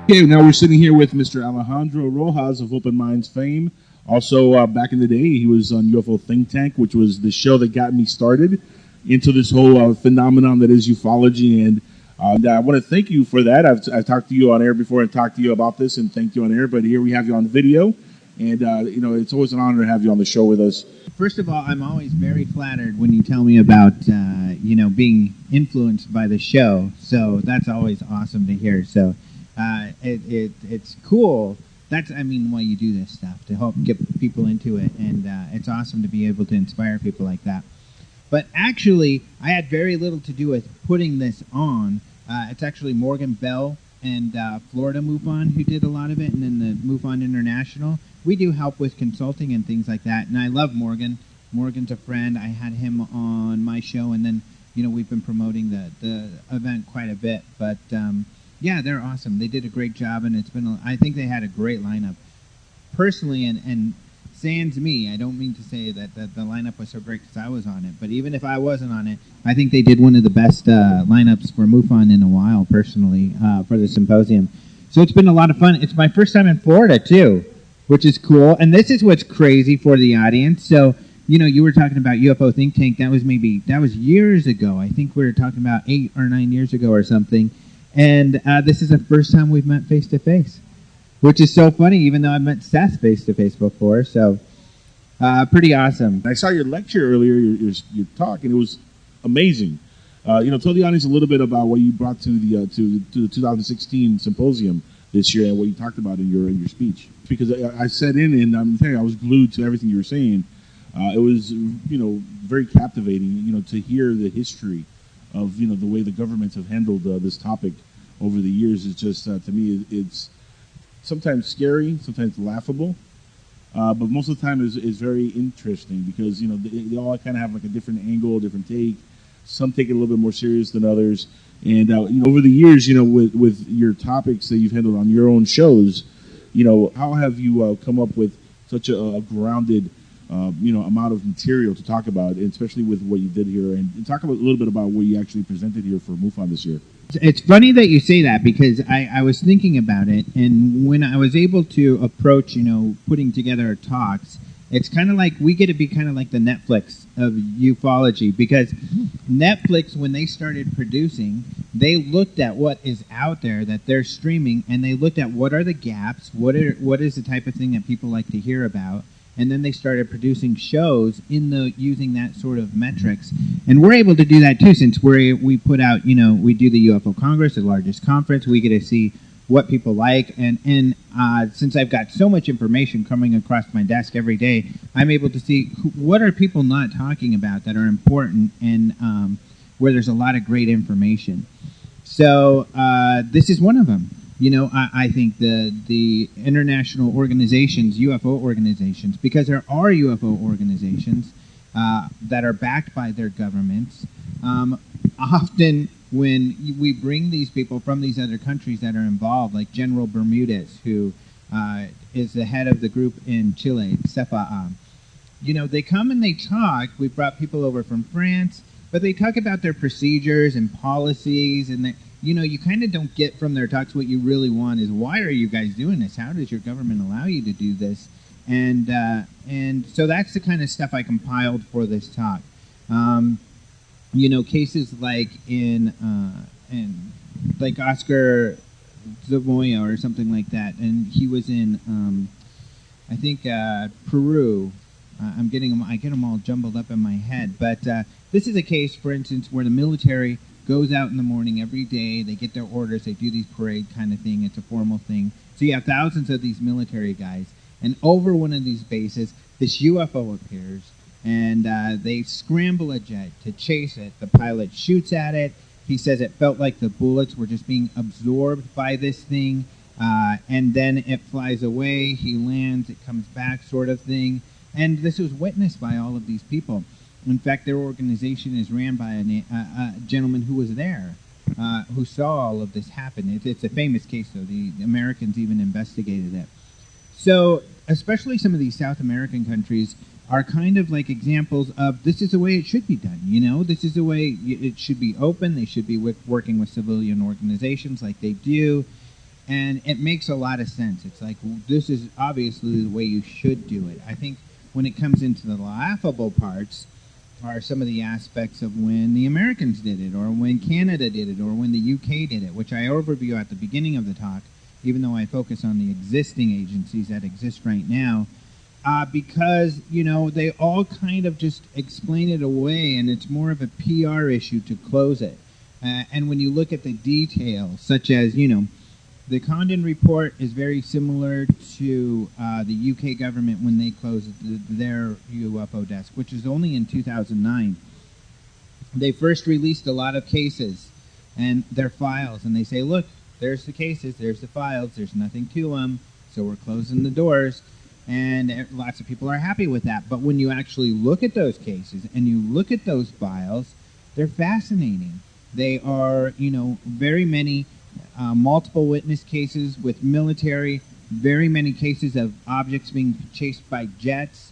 Okay, now we're sitting here with Mr. Alejandro Rojas of Open Minds fame. Also, back in the day, he was on UFO Think Tank, which was the show that got me started into this whole phenomenon that is ufology. And I want to thank you for that. I've talked to you on air before and talked to you about this and thanked you on air. But here we have you on video. And, it's always an honor to have you on the show with us. First of all, I'm always very flattered when you tell me about, being influenced by the show. So that's always awesome to hear. So it's cool. That's, why you do this stuff, to help get people into it. And it's awesome to be able to inspire people like that. But actually, I had very little to do with putting this on. It's actually Morgan Bell and Florida Mufon who did a lot of it, and then the Mufon International. We do help with consulting and things like that, and I love Morgan. Morgan's a friend. I had him on my show, and then, we've been promoting the event quite a bit. But, yeah, they're awesome. They did a great job, and I think they had a great lineup. Personally, and sans me, I don't mean to say that the lineup was so great because I was on it, but even if I wasn't on it, I think they did one of the best lineups for MUFON in a while, personally, for the symposium. So it's been a lot of fun. It's my first time in Florida, too, which is cool. And this is what's crazy for the audience. So, you were talking about UFO Think Tank. That was years ago. I think we were talking about 8 or 9 years ago or something. And this is the first time we've met face-to-face, which is so funny, even though I've met Seth face-to-face before. So, pretty awesome. I saw your lecture earlier, your talk, and it was amazing. Tell the audience a little bit about what you brought to the 2016 symposium this year and what you talked about in your speech. Because I sat in and I'm telling you, I was glued to everything you were saying. It was, very captivating, to hear the history of, the way the governments have handled this topic over the years. It's just, to me, it's sometimes scary, sometimes laughable. But most of the time is very interesting because, they all kind of have like a different angle, a different take. Some take it a little bit more serious than others. And, over the years, with your topics that you've handled on your own shows, how have you come up with such a grounded, amount of material to talk about, especially with what you did here? And talk a little bit about what you actually presented here for MUFON this year. It's funny that you say that because I was thinking about it, and when I was able to approach, putting together talks, it's kind of like we get to be kind of like the Netflix of ufology because Netflix, when they started producing, they looked at what is out there that they're streaming, and they looked at what are the gaps, what is the type of thing that people like to hear about, and then they started producing shows using that sort of metrics. And we're able to do that too since we put out, we do the UFO Congress, the largest conference. We get to see what people like. And since I've got so much information coming across my desk every day, I'm able to see what are people not talking about that are important and where there's a lot of great information. So this is one of them. I think the international organizations, UFO organizations, because there are UFO organizations that are backed by their governments, often when we bring these people from these other countries that are involved, like General Bermudez, who is the head of the group in Chile, CEPA, they come and they talk. We've brought people over from France, but they talk about their procedures and policies, and you kind of don't get from their talks what you really want is, why are you guys doing this? How does your government allow you to do this? And so that's the kind of stuff I compiled for this talk. Cases like in like Oscar Zamoya or something like that, and he was in I think Peru. I get them all jumbled up in my head, but this is a case, for instance, where the military goes out in the morning every day. They get their orders. They do these parade kind of thing. It's a formal thing. So you have thousands of these military guys, and over one of these bases, this UFO appears, and they scramble a jet to chase it. The pilot shoots at it. He says it felt like the bullets were just being absorbed by this thing, and then it flies away. He lands. It comes back, sort of thing. And this was witnessed by all of these people. In fact, their organization is ran by a gentleman who was there, who saw all of this happen. It's a famous case, though. The Americans even investigated it. So, especially some of these South American countries are kind of like examples of this is the way it should be done. This is the way it should be open. They should be working with civilian organizations like they do. And it makes a lot of sense. It's like, well, this is obviously the way you should do it. I think when it comes into the laughable parts are some of the aspects of when the Americans did it, or when Canada did it, or when the UK did it, which I overview at the beginning of the talk, even though I focus on the existing agencies that exist right now, because, they all kind of just explain it away, and it's more of a PR issue to close it. And when you look at the details, such as, the Condon report is very similar to the UK government when they closed their UFO desk, which is only in 2009. They first released a lot of cases and their files, and they say, look, there's the cases, there's the files, there's nothing to them, so we're closing the doors. And lots of people are happy with that. But when you actually look at those cases and you look at those files, they're fascinating. They are, very many multiple witness cases with military, very many cases of objects being chased by jets.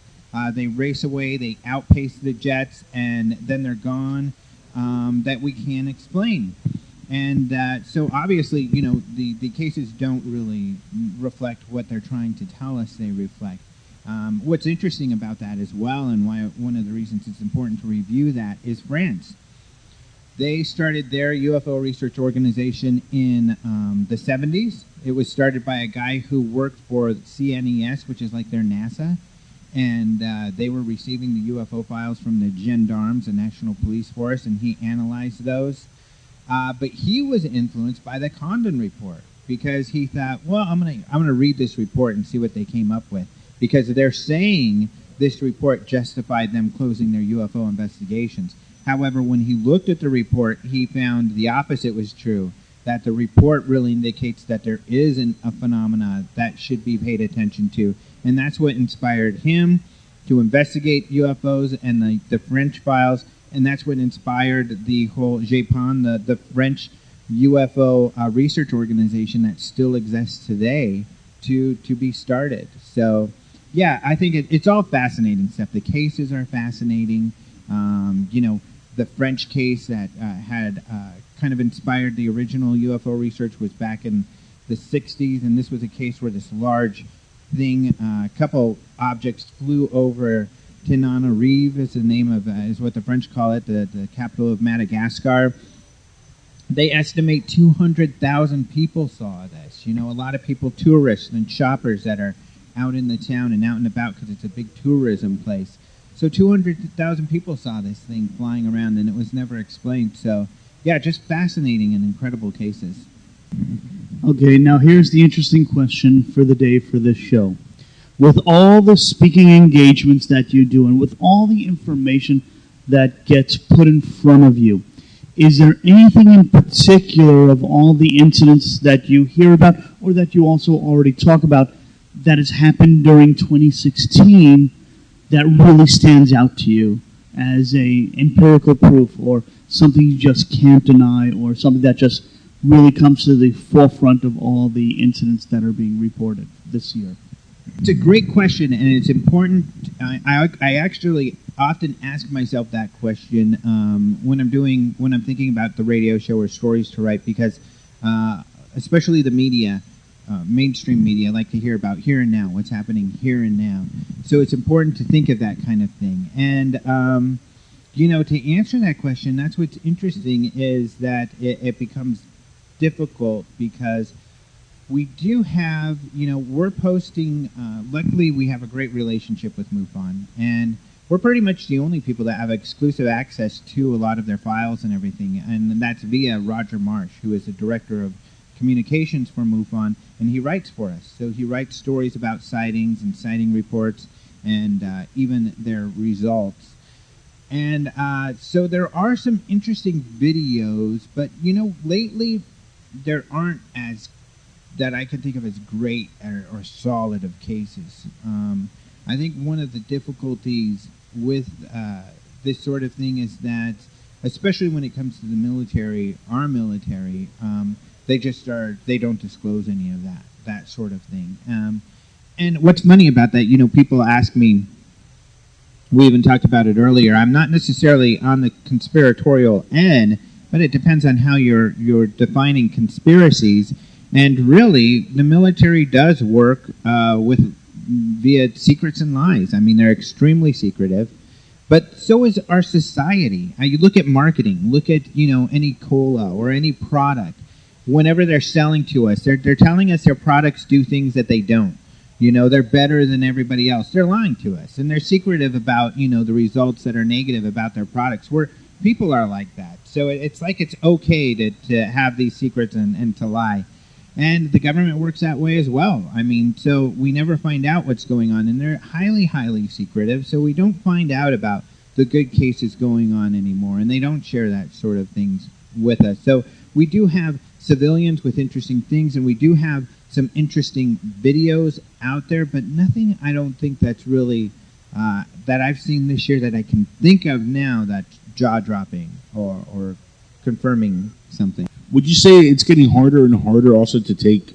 They race away, they outpace the jets, and then they're gone, that we can't explain. And so obviously, the cases don't really reflect what they're trying to tell us they reflect. What's interesting about that as well, and why one of the reasons it's important to review that, is France. They started their UFO research organization in the 70s. It was started by a guy who worked for CNES, which is like their NASA, and they were receiving the UFO files from the gendarmes, the National Police Force, and he analyzed those. But he was influenced by the Condon report, because he thought, well, I'm gonna read this report and see what they came up with, because they're saying this report justified them closing their UFO investigations. However, when he looked at the report, he found the opposite was true, that the report really indicates that there is a phenomena that should be paid attention to. And that's what inspired him to investigate UFOs and the French files, and that's what inspired the whole JPON, the French UFO research organization that still exists today, to be started. So, yeah, I think it's all fascinating stuff. The cases are fascinating. The French case that had kind of inspired the original UFO research was back in the 60s, and this was a case where this large thing, a couple objects flew over Tenerife, is the name of, is what the French call it, the capital of Madagascar. They estimate 200,000 people saw this. A lot of people, tourists and shoppers that are out in the town and out and about because it's a big tourism place. So 200,000 people saw this thing flying around, and it was never explained. So, yeah, just fascinating and incredible cases. Okay, now here's the interesting question for the day for this show. With all the speaking engagements that you do, and with all the information that gets put in front of you, is there anything in particular of all the incidents that you hear about, or that you also already talk about, that has happened during 2016 that really stands out to you as a empirical proof, or something you just can't deny, or something that just really comes to the forefront of all the incidents that are being reported this year? It's a great question, and it's important. I actually often ask myself that question when I'm thinking about the radio show or stories to write, because especially the media, mainstream media, like to hear about here and now, what's happening here and now. So it's important to think of that kind of thing. And to answer that question, that's what's interesting, is that it becomes difficult, because we do have, we're posting, luckily we have a great relationship with Mufon, and we're pretty much the only people that have exclusive access to a lot of their files and everything, and that's via Roger Marsh, who is the director of communications for Mufon, and he writes for us. So he writes stories about sightings and sighting reports, and even their results. And so there are some interesting videos, but, lately there aren't as that I can think of as great or solid of cases. I think one of the difficulties with this sort of thing is that, especially when it comes to the military, our military, they don't disclose any of that sort of thing. And what's funny about that, people ask me, we even talked about it earlier, I'm not necessarily on the conspiratorial end, but it depends on how you're defining conspiracies. And really, the military does work via secrets and lies. I mean, they're extremely secretive. But so is our society. You look at marketing. Look at, any cola or any product. Whenever they're selling to us, they're telling us their products do things that they don't. They're better than everybody else. They're lying to us. And they're secretive about, the results that are negative about their products. Where people are like that. So it's like it's okay to have these secrets and to lie. And the government works that way as well. I mean, so we never find out what's going on. And they're highly, highly secretive. So we don't find out about the good cases going on anymore. And they don't share that sort of things with us. So we do have civilians with interesting things, and we do have some interesting videos out there, but nothing I don't think that's really that I've seen this year that I can think of now that's jaw-dropping or confirming something. Would you say it's getting harder and harder also to take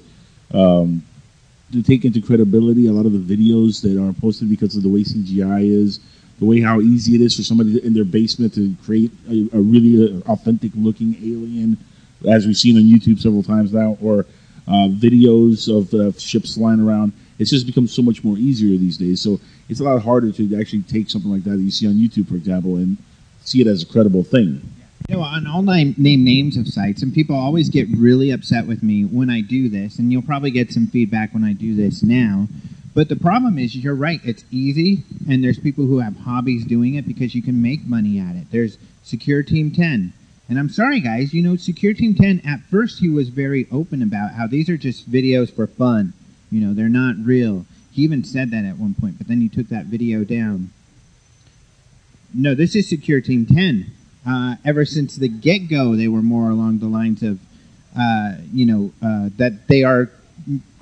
into credibility a lot of the videos that are posted because of the way CGI is, the way how easy it is for somebody in their basement to create a really authentic-looking alien, as we've seen on YouTube several times now, or videos of ships flying around? It's just become so much more easier these days. So it's a lot harder to actually take something like that you see on YouTube, for example, and see it as a credible thing. On all name names of sites, and people always get really upset with me when I do this, and you'll probably get some feedback when I do this now. But the problem is, you're right, it's easy, and there's people who have hobbies doing it because you can make money at it. There's Secure Team 10. And I'm sorry, guys, Secure Team 10, at first he was very open about how these are just videos for fun. They're not real. He even said that at one point, but then he took that video down. No, this is Secure Team 10. Ever since the get-go, they were more along the lines of, that they are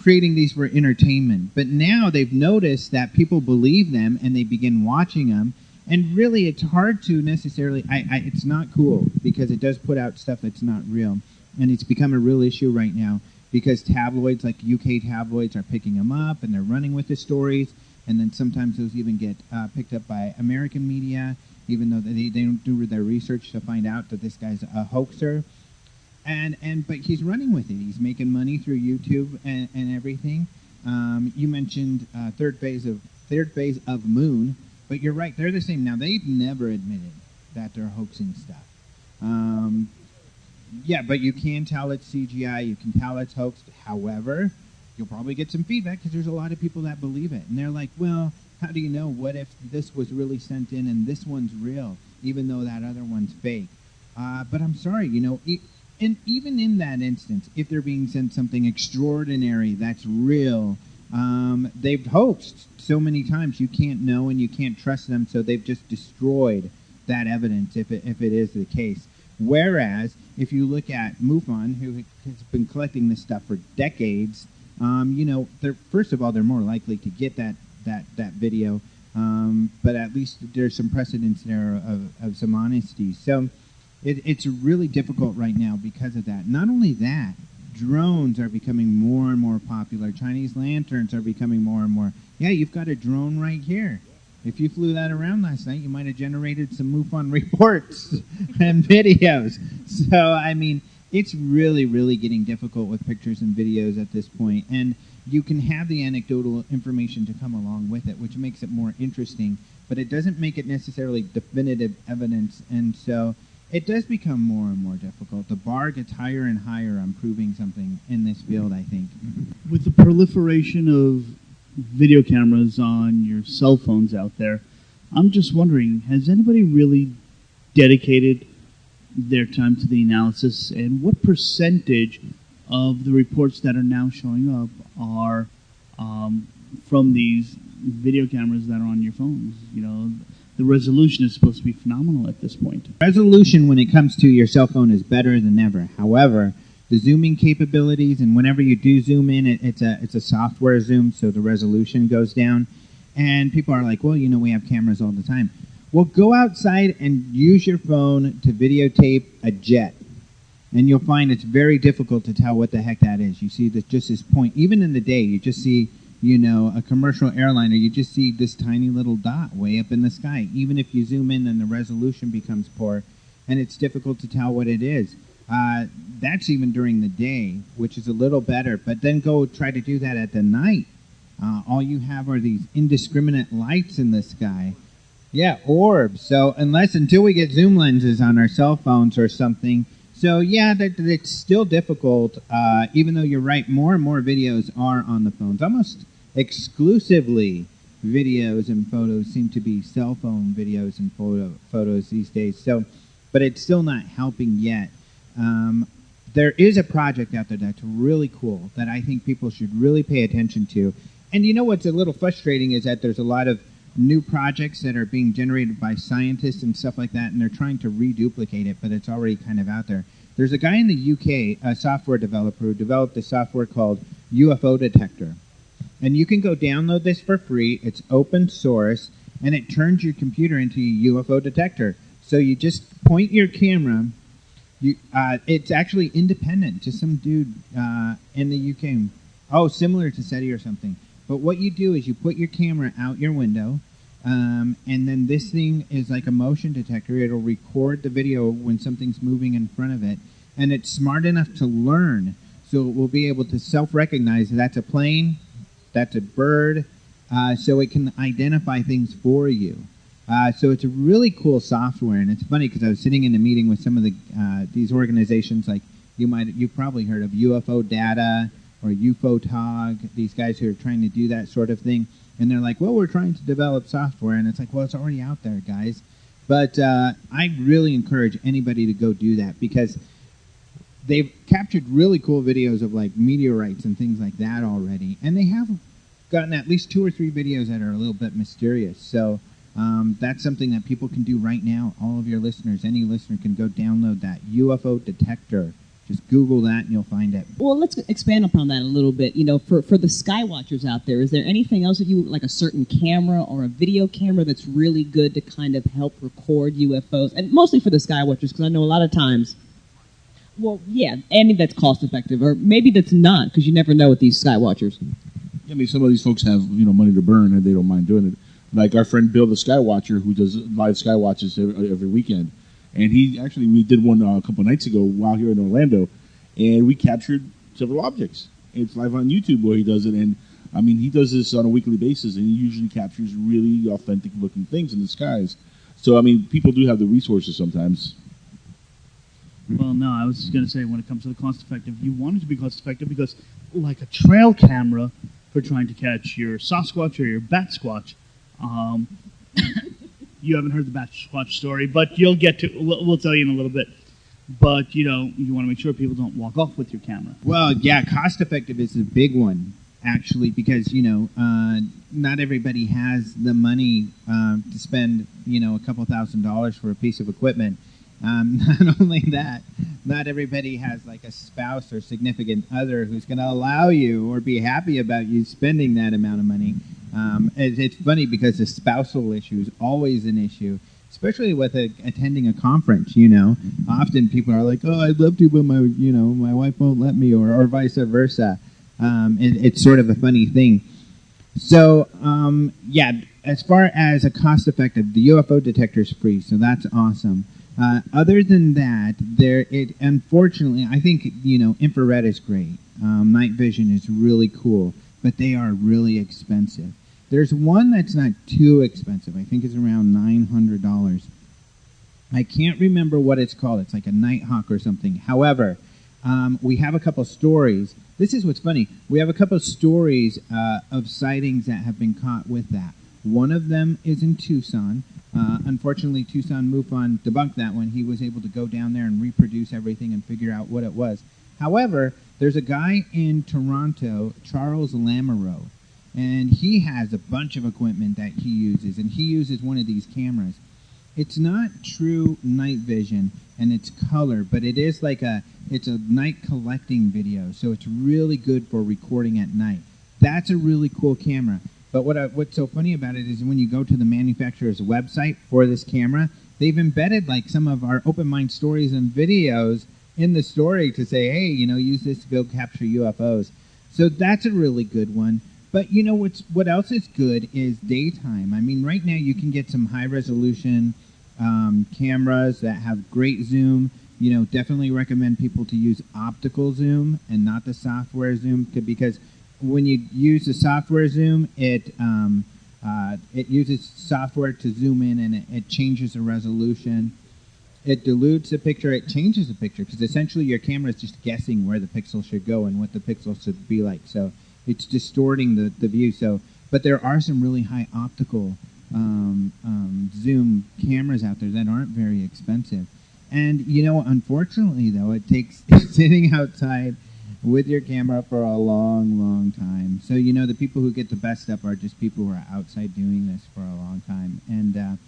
creating these for entertainment. But now they've noticed that people believe them and they begin watching them. And really, it's hard to necessarily... it's not cool because it does put out stuff that's not real. And it's become a real issue right now because tabloids, like UK tabloids, are picking them up and they're running with the stories. And then sometimes those even get picked up by American media, even though they don't do their research to find out that this guy's a hoaxer. But he's running with it. He's making money through YouTube and everything. You mentioned third phase of Moon. But you're right, they're the same. Now, they've never admitted that they're hoaxing stuff. But you can tell it's CGI, you can tell it's hoaxed. However, you'll probably get some feedback because there's a lot of people that believe it. And they're like, well, how do you know? What if this was really sent in and this one's real, even though that other one's fake? But I'm sorry, and even in that instance, if they're being sent something extraordinary that's real, they've hoaxed so many times you can't know and you can't trust them, so they've just destroyed that evidence if it is the case. Whereas if you look at Mufon, who has been collecting this stuff for decades, first of all, they're more likely to get that video, but at least there's some precedence there of some honesty. So it's really difficult right now because of that. Not only that, drones are becoming more and more popular. Chinese lanterns are becoming more and more. Yeah, you've got a drone right here. If you flew that around last night, you might have generated some MUFON reports and videos. So, I mean, it's really, really getting difficult with pictures and videos at this point. And you can have the anecdotal information to come along with it, which makes it more interesting. But it doesn't make it necessarily definitive evidence. And so it does become more and more difficult. The bar gets higher and higher on proving something in this field, I think. With the proliferation of video cameras on your cell phones out there, I'm just wondering, has anybody really dedicated their time to the analysis, and what percentage of the reports that are now showing up are from these video cameras that are on your phones? You know, the resolution is supposed to be phenomenal at this point. Resolution when it comes to your cell phone is better than ever. However, the zooming capabilities, and whenever you do zoom in, it's a software zoom, so the resolution goes down. And people are like, well, you know, we have cameras all the time. Well, go outside and use your phone to videotape a jet. And you'll find it's very difficult to tell what the heck that is. You see just this point. Even in the day, you just see, you know, a commercial airliner, you just see this tiny little dot way up in the sky. Even if you zoom in and the resolution becomes poor, and it's difficult to tell what it is. That's even during the day, which is a little better. But then go try to do that at the night. All you have are these indiscriminate lights in the sky. Yeah, orbs. So until we get zoom lenses on our cell phones or something. So yeah, it's still difficult. Even though you're right, more and more videos are on the phones. Almost exclusively videos and photos seem to be cell phone videos and photos these days. So, but it's still not helping yet. There is a project out there that's really cool that I think people should really pay attention to. And you know what's a little frustrating is that there's a lot of new projects that are being generated by scientists and stuff like that, and they're trying to reduplicate it, but it's already kind of out there. There's a guy in the UK, a software developer, who developed a software called UFO Detector. And you can go download this for free. It's open source, and it turns your computer into a UFO detector. So you just point your camera. It's actually independent to some dude in the UK. Oh, similar to SETI or something. But what you do is you put your camera out your window, and then this thing is like a motion detector. It'll record the video when something's moving in front of it, and it's smart enough to learn. So it will be able to self-recognize that's a plane, that's a bird, so it can identify things for you. So it's a really cool software, and it's funny because I was sitting in a meeting with some of these organizations, like you've probably heard of UFO Data or UFOTOG, these guys who are trying to do that sort of thing, and they're like, well, we're trying to develop software, and it's like, well, it's already out there, guys. But I really encourage anybody to go do that because they've captured really cool videos of like meteorites and things like that already, and they have gotten at least 2 or 3 videos that are a little bit mysterious. So that's something that people can do right now. All of your listeners, any listener can go download that UFO Detector. Just Google that and you'll find it. Well, let's expand upon that a little bit. You know, for the Skywatchers out there, is there anything else that you, like a certain camera or a video camera that's really good to kind of help record UFOs? And mostly for the Skywatchers, because I know a lot of times, well, yeah, any that's cost effective, or maybe that's not, because you never know with these Skywatchers. I mean, some of these folks have money to burn and they don't mind doing it. Like our friend Bill, the Skywatcher, who does live Skywatches every weekend. And we did one a couple nights ago while here in Orlando, and we captured several objects. It's live on YouTube where he does it, and I mean, he does this on a weekly basis, and he usually captures really authentic-looking things in the skies. So, I mean, people do have the resources sometimes. Well, no, I was just going to say, when it comes to the cost-effective, you want it to be cost-effective because, like a trail camera for trying to catch your Sasquatch or your Bat Squatch, you haven't heard the Bat Squatch story, but you'll get to. We'll tell you in a little bit. But you want to make sure people don't walk off with your camera. Well, yeah, cost effective is a big one actually, because not everybody has the money to spend a couple $1,000s for a piece of equipment. Not only that, not everybody has like a spouse or significant other who's going to allow you or be happy about you spending that amount of money. It's funny because the spousal issue is always an issue, especially with attending a conference. Often people are like, "Oh, I'd love to, but my wife won't let me," or vice versa. It's sort of a funny thing. So, yeah, as far as a cost-effective, the UFO detector is free, so that's awesome. Other than that, unfortunately, I think infrared is great. Night vision is really cool, but they are really expensive. There's one that's not too expensive. I think it's around $900. I can't remember what it's called. It's like a Nighthawk or something. However, we have a couple stories. This is what's funny. We have a couple stories of sightings that have been caught with that. One of them is in Tucson. Unfortunately, Tucson Mufon debunked that one. He was able to go down there and reproduce everything and figure out what it was. However, there's a guy in Toronto, Charles Lamoureux, and he has a bunch of equipment that he uses, and he uses one of these cameras. It's not true night vision, and it's color, but it is it's a night collecting video, so it's really good for recording at night. That's a really cool camera. But what's so funny about it is when you go to the manufacturer's website for this camera, they've embedded like some of our Open Mind stories and videos in the story to say, hey, use this to go capture UFOs. So that's a really good one. But what else is good is daytime. I mean, right now you can get some high resolution cameras that have great zoom. definitely recommend people to use optical zoom and not the software zoom, because when you use the software zoom, it uses software to zoom in, and it changes the resolution. It dilutes the picture. It changes the picture, because essentially your camera is just guessing where the pixel should go and what the pixel should be like. So it's distorting the view. But there are some really high optical zoom cameras out there that aren't very expensive. And, unfortunately, though, it takes sitting outside with your camera for a long, long time. So, the people who get the best stuff are just people who are outside doing this for a long time. And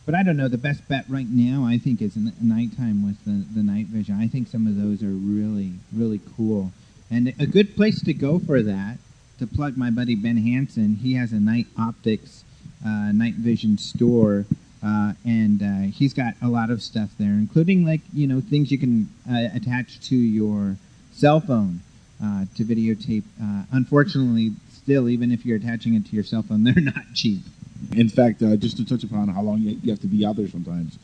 but I don't know, the best bet right now, I think, is nighttime with the night vision. I think some of those are really, really cool. And a good place to go for that, to plug my buddy Ben Hansen, he has a night optics night vision store, and he's got a lot of stuff there, including things you can attach to your cell phone to videotape. Unfortunately, still, even if you're attaching it to your cell phone, they're not cheap. In fact, just to touch upon how long you have to be out there sometimes,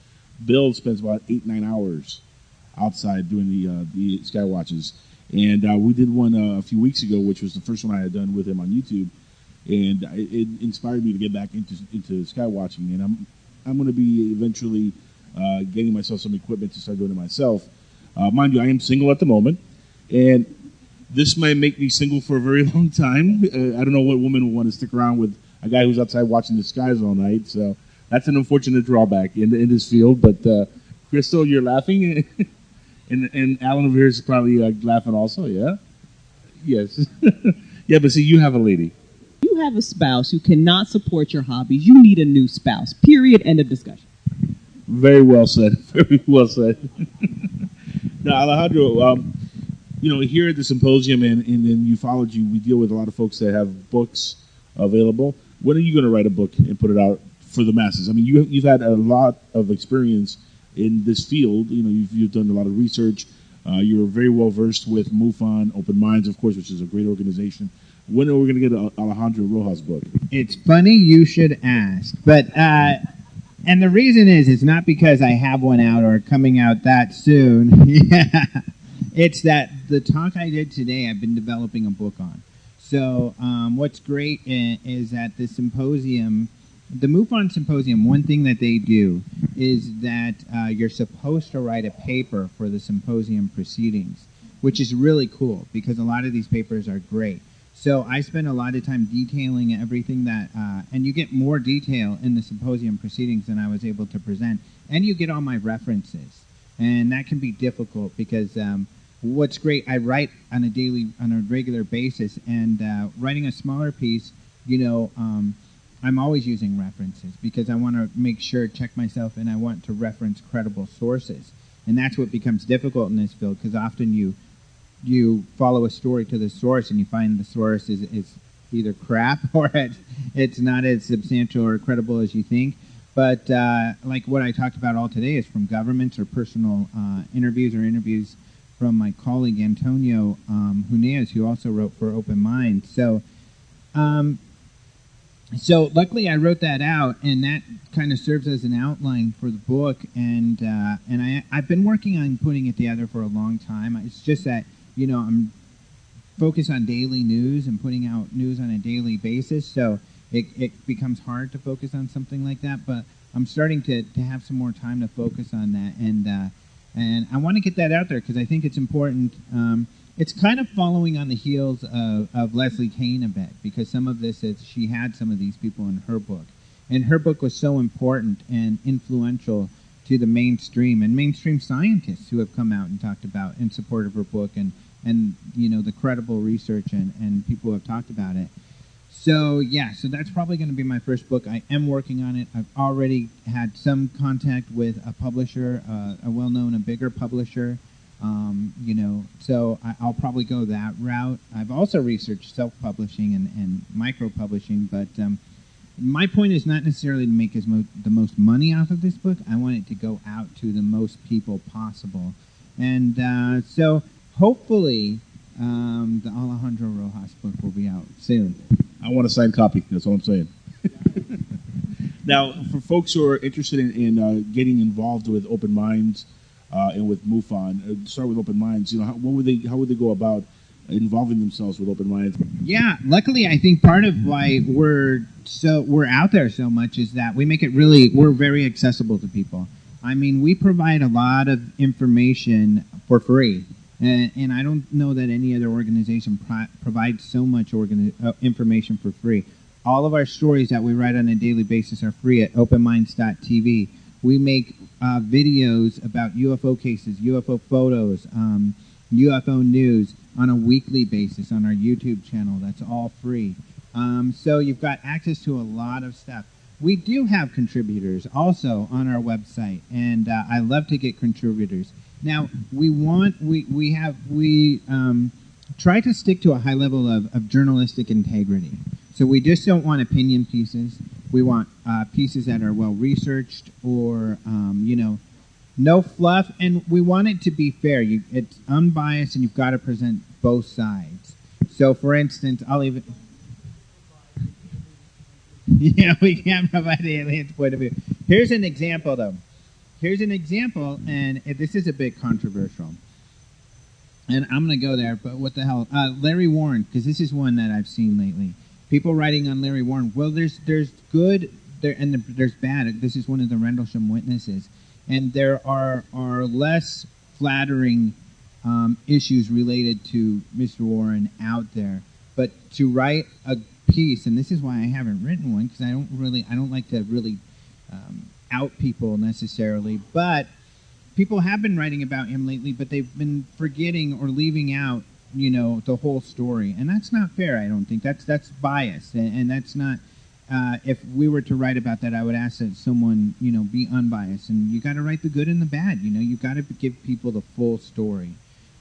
Bill spends about 8-9 hours outside doing the Skywatches. And we did one a few weeks ago, which was the first one I had done with him on YouTube. And it inspired me to get back into skywatching. And I'm going to be eventually getting myself some equipment to start doing it myself. Mind you, I am single at the moment. And this might make me single for a very long time. I don't know what woman will want to stick around with a guy who's outside watching the skies all night. So that's an unfortunate drawback in this field. But Crystal, you're laughing. And Alan over here is probably laughing also, yeah? Yes. Yeah, but see, you have a lady. You have a spouse who cannot support your hobbies. You need a new spouse. Period. End of discussion. Very well said. Very well said. Now, Alejandro, here at the symposium and in ufology, we deal with a lot of folks that have books available. When are you going to write a book and put it out for the masses? I mean, you've had a lot of experience in this field. You've done a lot of research. You're very well versed with Mufon Open Minds, of course, which is a great organization. When are we going to get an Alejandro Rojas book? It's funny you should ask, but and the reason is it's not because I have one out or coming out that soon. Yeah, it's that the talk I did today, I've been developing a book on. So what's great is that the symposium. The Mufon Symposium, one thing that they do is that you're supposed to write a paper for the symposium proceedings, which is really cool because a lot of these papers are great. So I spend a lot of time detailing everything that, and you get more detail in the symposium proceedings than I was able to present, and you get all my references, and that can be difficult because what's great, I write on a regular basis, and writing a smaller piece, I'm always using references because I want to make sure, check myself, and I want to reference credible sources. And that's what becomes difficult in this field because often you follow a story to the source and you find the source is either crap or it's not as substantial or credible as you think. But like what I talked about all today is from governments or personal interviews from my colleague Antonio Huneas, who also wrote for Open Minds. So luckily I wrote that out, and that kind of serves as an outline for the book. And I've been working on putting it together for a long time. It's just that I'm focused on daily news and putting out news on a daily basis, so it becomes hard to focus on something like that. But I'm starting to have some more time to focus on that, and I want to get that out there because I think it's important. It's kind of following on the heels of Leslie Kane a bit, because some of this is she had some of these people in her book. And her book was so important and influential to the mainstream scientists who have come out and talked about in support of her book and the credible research and people who have talked about it. So that's probably going to be my first book. I am working on it. I've already had some contact with a publisher, a bigger publisher. So I'll probably go that route. I've also researched self-publishing and micro-publishing, but my point is not necessarily to make the most money off of this book. I want it to go out to the most people possible. And so hopefully the Alejandro Rojas book will be out soon. I want a signed copy. That's all I'm saying. Now, for folks who are interested in getting involved with Open Minds, and with Mufon. Start with Open Minds. How would they go about involving themselves with Open Minds? Yeah, luckily, I think part of why we're out there so much is that we're very accessible to people. I mean, we provide a lot of information for free, and I don't know that any other organization provides so much information for free. All of our stories that we write on a daily basis are free at openminds.tv. We make videos about UFO cases, UFO photos, UFO news on a weekly basis on our YouTube channel. That's all free. So you've got access to a lot of stuff. We do have contributors also on our website, and I love to get contributors. Now we try to stick to a high level of journalistic integrity. So we just don't want opinion pieces. We want pieces that are well researched or no fluff, and we want it to be fair. It's unbiased, and you've got to present both sides. So, for instance, I'll even... we can't provide the alien's point of view. Here's an example, though. And this is a bit controversial. And I'm going to go there, but what the hell? Larry Warren, because this is one that I've seen lately. People writing on Larry Warren. Well, there's good there, and there's bad. This is one of the Rendlesham witnesses. And there are less flattering issues related to Mr. Warren out there. But to write a piece, and this is why I haven't written one, because I don't like to really out people necessarily. But people have been writing about him lately, but they've been forgetting or leaving out, the whole story. And that's not fair, I don't think. That's bias, and that's not... if we were to write about that, I would ask that someone, be unbiased. And you got to write the good and the bad. You've got to give people the full story.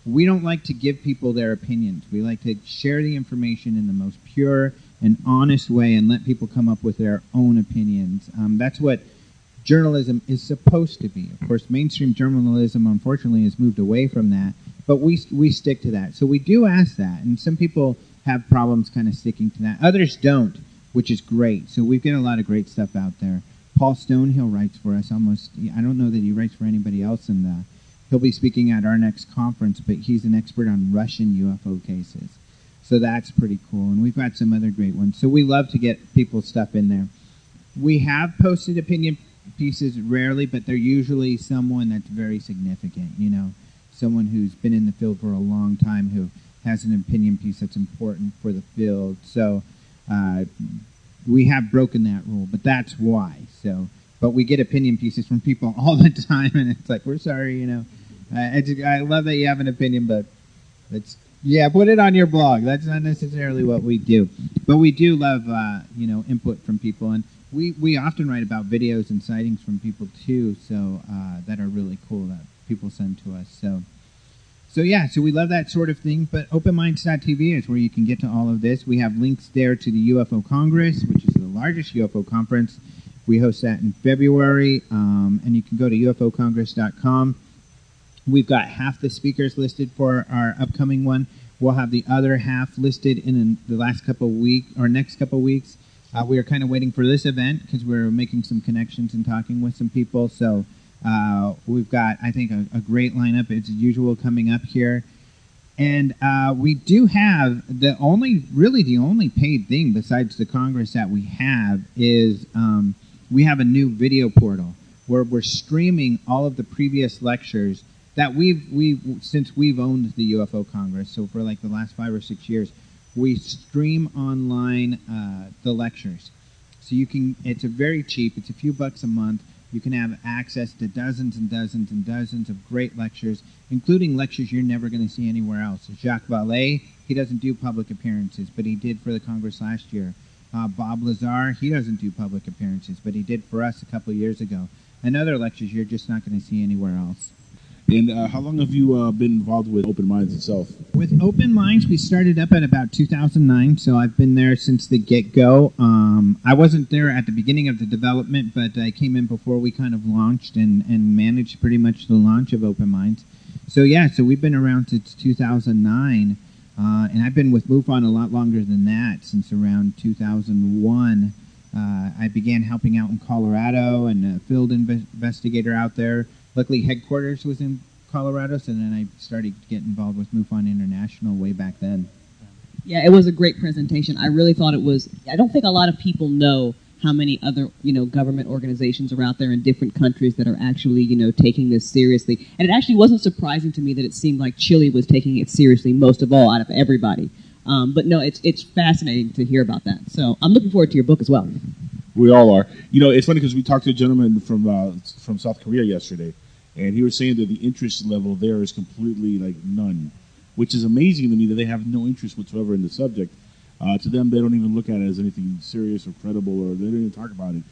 We don't like to give people their opinions. We like to share the information in the most pure and honest way and let people come up with their own opinions. That's what journalism is supposed to be. Of course, mainstream journalism, unfortunately, has moved away from that. But we stick to that. So we do ask that. And some people have problems kind of sticking to that. Others don't, which is great. So we've got a lot of great stuff out there. Paul Stonehill writes for us almost. I don't know that he writes for anybody else, and he'll be speaking at our next conference, but he's an expert on Russian UFO cases. So that's pretty cool. And we've got some other great ones. So we love to get people's stuff in there. We have posted opinion pieces rarely, but they're usually someone that's very significant, someone who's been in the field for a long time who has an opinion piece that's important for the field. So we have broken that rule, but that's why. But we get opinion pieces from people all the time, and it's like, we're sorry, I love that you have an opinion, but put it on your blog. That's not necessarily what we do. But we do love, input from people, and we often write about videos and sightings from people too, so that are really cool that people send to us. So we love that sort of thing, but openminds.tv is where you can get to all of this. We have links there to the UFO Congress, which is the largest UFO conference. We host that in February, and you can go to ufocongress.com. We've got half the speakers listed for our upcoming one. We'll have the other half listed in the next couple of weeks. We are kind of waiting for this event because we're making some connections and talking with some people, so... we've got, I think, a great lineup as usual coming up here. And we do have the only paid thing besides the Congress that we have is we have a new video portal where we're streaming all of the previous lectures that since we've owned the UFO Congress. So for like the last 5 or 6 years, we stream online the lectures. So it's very cheap. It's a few bucks a month. You can have access to dozens and dozens and dozens of great lectures, including lectures you're never going to see anywhere else. Jacques Vallée, he doesn't do public appearances, but he did for the Congress last year. Bob Lazar, he doesn't do public appearances, but he did for us a couple of years ago. And other lectures you're just not going to see anywhere else. And how long have you been involved with Open Minds itself? With Open Minds, we started up at about 2009, so I've been there since the get-go. I wasn't there at the beginning of the development, but I came in before we kind of launched and managed pretty much the launch of Open Minds. So we've been around since 2009, and I've been with Mufon a lot longer than that, since around 2001. I began helping out in Colorado and a field investigator out there luckily headquarters was in Colorado, so then I started getting involved with Mufon International way back then. Yeah, it was a great presentation. I really thought it was. I don't think a lot of people know how many other, government organizations are out there in different countries that are actually, taking this seriously. And it actually wasn't surprising to me that it seemed like Chile was taking it seriously most of all out of everybody. But no, it's fascinating to hear about that. So I'm looking forward to your book as well. We all are. It's funny because we talked to a gentleman from South Korea yesterday, and he was saying that the interest level there is completely like none, which is amazing to me that they have no interest whatsoever in the subject. To them, they don't even look at it as anything serious or credible, or they don't even talk about it.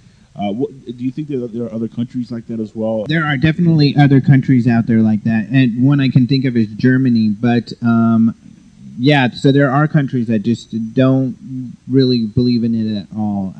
Do you think that there are other countries like that as well? There are definitely other countries out there like that, and one I can think of is Germany. But yeah, so there are countries that just don't really believe in it at all,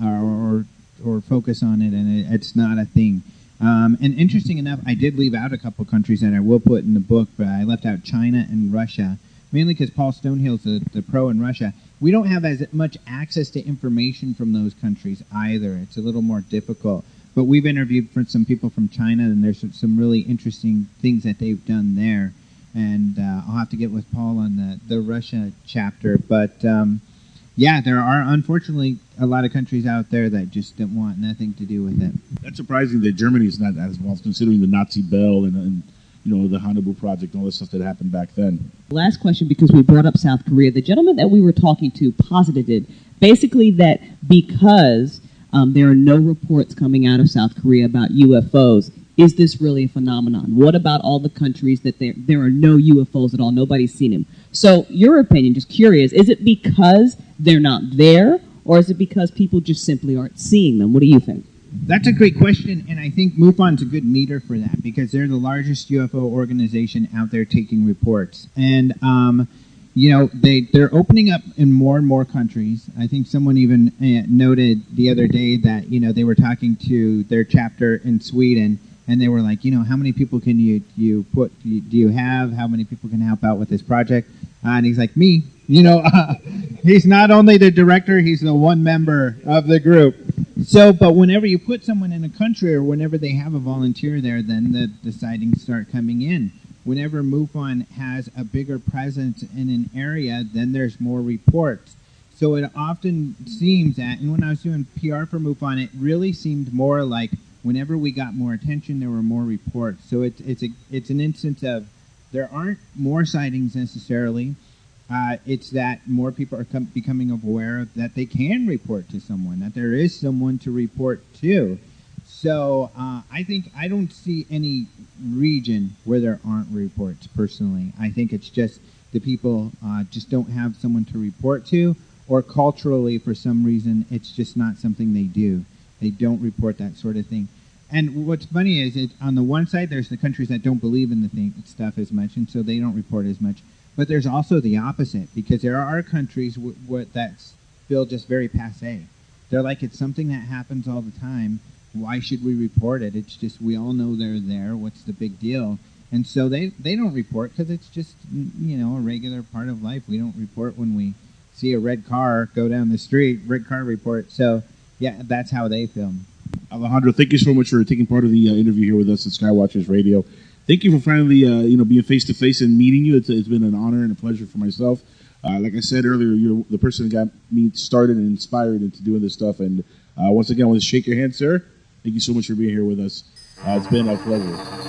or focus on it, and it's not a thing. And interesting enough, I did leave out a couple countries that I will put in the book, but I left out China and Russia, mainly because Paul Stonehill's the pro in Russia. We don't have as much access to information from those countries either. It's a little more difficult. But we've interviewed for some people from China, and there's some really interesting things that they've done there. And I'll have to get with Paul on the Russia chapter. But yeah, there are unfortunately a lot of countries out there that just don't want nothing to do with it. That's surprising that Germany is not as well, considering the Nazi Bell and the Hannibal Project and all the stuff that happened back then. Last question, because we brought up South Korea. The gentleman that we were talking to posited basically that because there are no reports coming out of South Korea about UFOs, is this really a phenomenon? What about all the countries that there are no UFOs at all? Nobody's seen them. So your opinion, just curious, is it because they're not there, or is it because people just simply aren't seeing them? What do you think? That's a great question, and I think MUFON's a good meter for that because they're the largest UFO organization out there taking reports. And, they're opening up in more and more countries. I think someone even noted the other day that, they were talking to their chapter in Sweden, and they were like, how many people can do you have? How many people can help out with this project? And he's like, me. He's not only the director, he's the one member of the group. So, but whenever you put someone in a country or whenever they have a volunteer there, then the sightings start coming in. Whenever MUFON has a bigger presence in an area, then there's more reports. So it often seems that, and when I was doing PR for MUFON, it really seemed more like whenever we got more attention, there were more reports. So it's an instance of there aren't more sightings necessarily. It's that more people are becoming aware that they can report to someone, that there is someone to report to. So I don't see any region where there aren't reports, personally. I think it's just the people just don't have someone to report to, or culturally, for some reason, it's just not something they do. They don't report that sort of thing. And what's funny is on the one side, there's the countries that don't believe in the stuff as much, and so they don't report as much. But there's also the opposite, because there are countries that feel just very passé. They're like, it's something that happens all the time. Why should we report it? It's just, we all know they're there. What's the big deal? And so they don't report because it's just, a regular part of life. We don't report when we see a red car go down the street, red car report. So, yeah, that's how they feel. Alejandro, thank you so much for taking part of the interview here with us at Skywatchers Radio. Thank you for finally, being face-to-face and meeting you. It's been an honor and a pleasure for myself. Like I said earlier, you're the person that got me started and inspired into doing this stuff. And once again, I want to shake your hand, sir. Thank you so much for being here with us. It's been a pleasure.